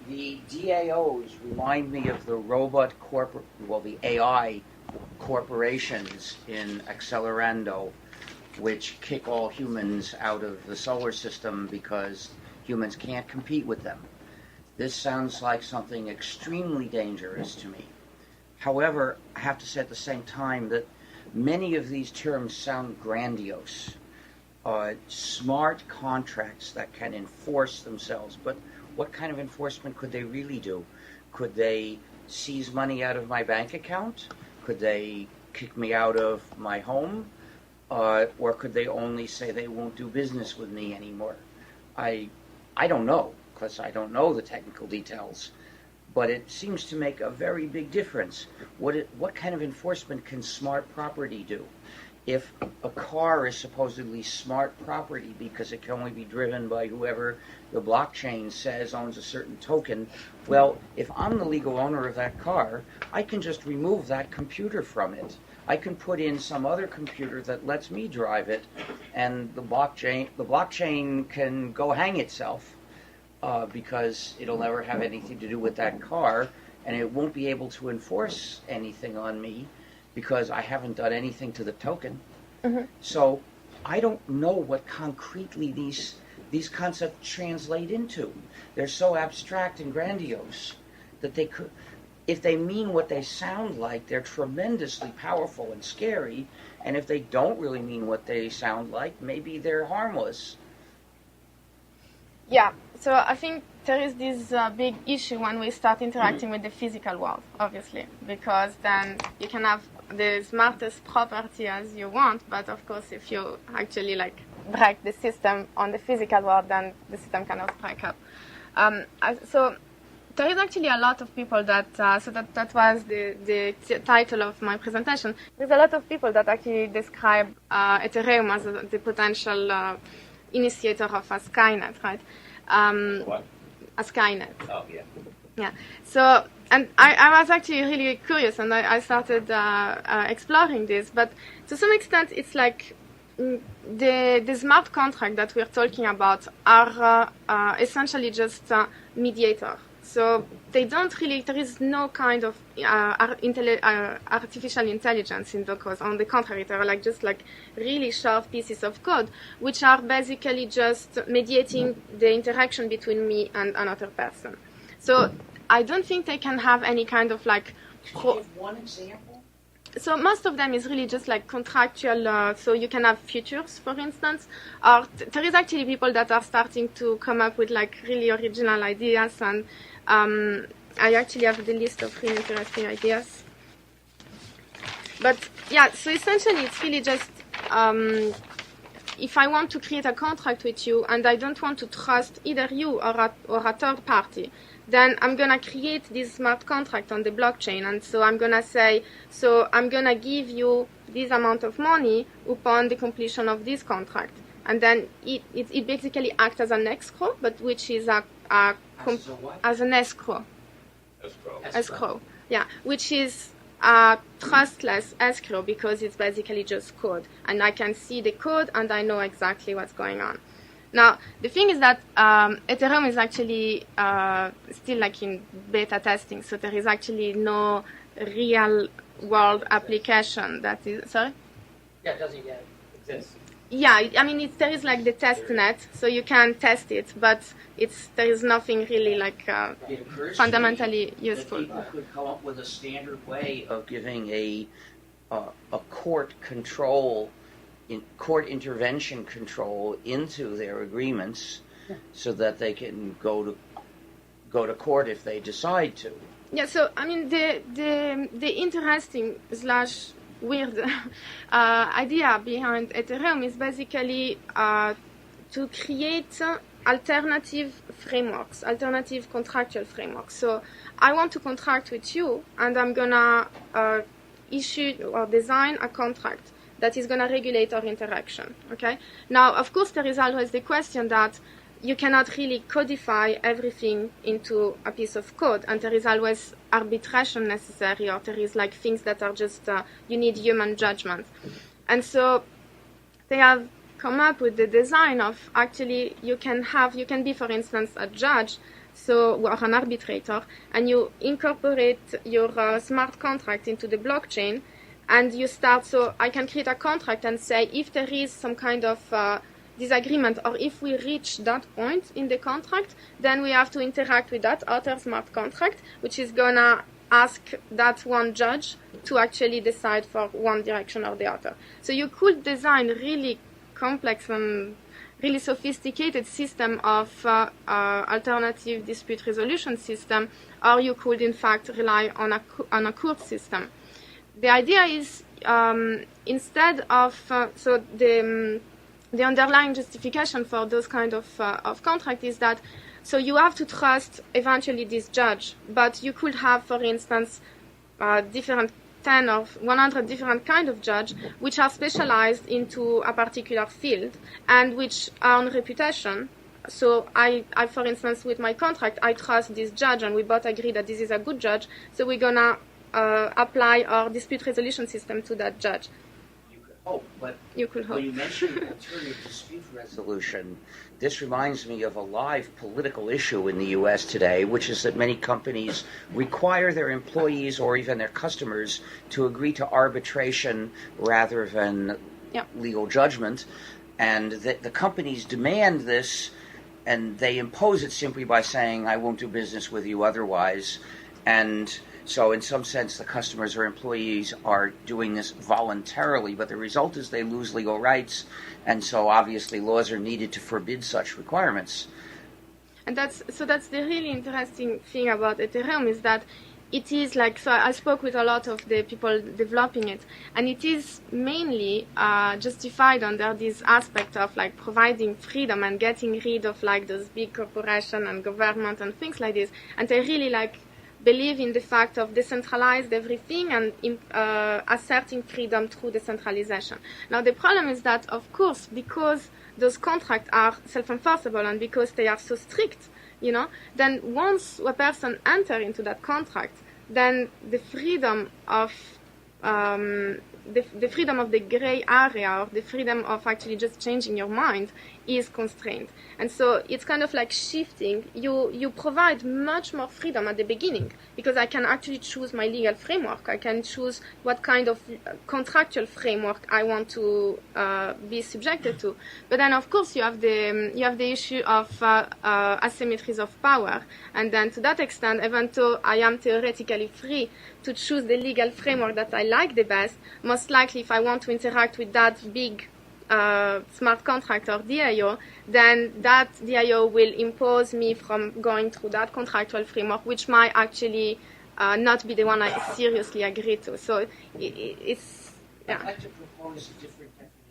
The DAOs remind me of the the AI corporations in Accelerando, which kick all humans out of the solar system because humans can't compete with them. This sounds like something extremely dangerous to me. However, I have to say at the same time that many of these terms sound grandiose. Smart contracts that can enforce themselves, but what kind of enforcement could they really do? Could they seize money out of my bank account? Could they kick me out of my home? Or could they only say they won't do business with me anymore? I don't know, because I don't know the technical details, but it seems to make a very big difference. What kind of enforcement can smart property do? If a car is supposedly smart property because it can only be driven by whoever the blockchain says owns a certain token, well, if I'm the legal owner of that car, I can just remove that computer from it. I can put in some other computer that lets me drive it, and the blockchain can go hang itself because it'll never have anything to do with that car, and it won't be able to enforce anything on me because I haven't done anything to the token. Mm-hmm. So I don't know what concretely these concepts translate into. They're so abstract and grandiose that they could, if they mean what they sound like, they're tremendously powerful and scary, and if they don't really mean what they sound like, maybe they're harmless. Yeah, so I think there is this big issue when we start interacting with the physical world, obviously, because then you can have the smartest property as you want, but of course if you actually break the system on the physical world, then the system cannot break up. So there is actually a lot of people that was the title of my presentation. There's a lot of people that actually describe Ethereum as the potential initiator of a Skynet, right? What? A Skynet. Oh, yeah. Yeah. So, and I was actually really curious, and I started exploring this. But to some extent, it's like the smart contract that we're talking about are essentially just mediator. So they don't really, there is no kind of artificial intelligence in the code. On the contrary, they're just really sharp pieces of code, which are basically just mediating the interaction between me and another person. So I don't think they can have any kind of Can you give one example? So most of them is really just contractual, so you can have futures, for instance, or there is actually people that are starting to come up with really original ideas, and I actually have the list of really interesting ideas. But yeah, so essentially it's really just, if I want to create a contract with you and I don't want to trust either you or a third party, then I'm going to create this smart contract on the blockchain. And so I'm going to say, so I'm going to give you this amount of money upon the completion of this contract. And then it basically acts as an escrow, but which is as an escrow. Escrow. Yeah, which is a trustless escrow because it's basically just code. And I can see the code and I know exactly what's going on. Now, the thing is that Ethereum is actually still in beta testing, so there is actually no real-world application that is... Sorry? Yeah, it doesn't yet exist. Yeah, I mean, there is the test net, so you can test it, but there is nothing really fundamentally useful. People could come up with a standard way of giving a court control, court intervention control into their agreements, so that they can go to court if they decide to. Yeah, so I mean the interesting / weird idea behind Ethereum is basically to create alternative frameworks, alternative contractual frameworks. So I want to contract with you, and I'm gonna issue or design a contract that is going to regulate our interaction, okay? Now, of course, there is always the question that you cannot really codify everything into a piece of code, and there is always arbitration necessary, or there is things that are just, you need human judgment. And so they have come up with the design of actually you can be, for instance, a judge, or an arbitrator, and you incorporate your smart contract into the blockchain, and you start. So I can create a contract and say if there is some kind of disagreement, or if we reach that point in the contract, then we have to interact with that other smart contract, which is gonna ask that one judge to actually decide for one direction or the other. So you could design really complex and really sophisticated system of alternative dispute resolution system, or you could in fact rely on a court system. The idea is instead of so the underlying justification for those kind of contract is that so you have to trust eventually this judge, but you could have, for instance, different 10 or 100 different kind of judge which are specialized into a particular field and which earn reputation. So I, for instance, with my contract, I trust this judge and we both agree that this is a good judge, so we're gonna apply our dispute resolution system to that judge. But you could hope. When you mentioned alternative dispute resolution, this reminds me of a live political issue in the U.S. today, which is that many companies require their employees or even their customers to agree to arbitration rather than legal judgment. And the companies demand this, and they impose it simply by saying, I won't do business with you otherwise. And so in some sense, the customers or employees are doing this voluntarily, but the result is they lose legal rights, and so obviously laws are needed to forbid such requirements. And that's the really interesting thing about Ethereum is that it is like, so I spoke with a lot of the people developing it, and it is mainly justified under this aspect of like providing freedom and getting rid of like those big corporations and government and things like this, and they really like believe in the fact of decentralized everything and asserting freedom through decentralization. Now the problem is that, of course, because those contracts are self-enforceable and because they are so strict, then once a person enters into that contract, then the freedom of the freedom of the gray area, or the freedom of actually just changing your mind, is constrained. And so it's kind of like shifting. You provide much more freedom at the beginning, because I can actually choose my legal framework. I can choose what kind of contractual framework I want to be subjected to. But then, of course, you have the issue of asymmetries of power. And then to that extent, even though I am theoretically free to choose the legal framework that I like the best, most likely if I want to interact with that big smart contract or DIO, then that DIO will impose me from going through that contractual framework, which might actually not be the one I seriously agree to. So it's, I'd like to propose a different definition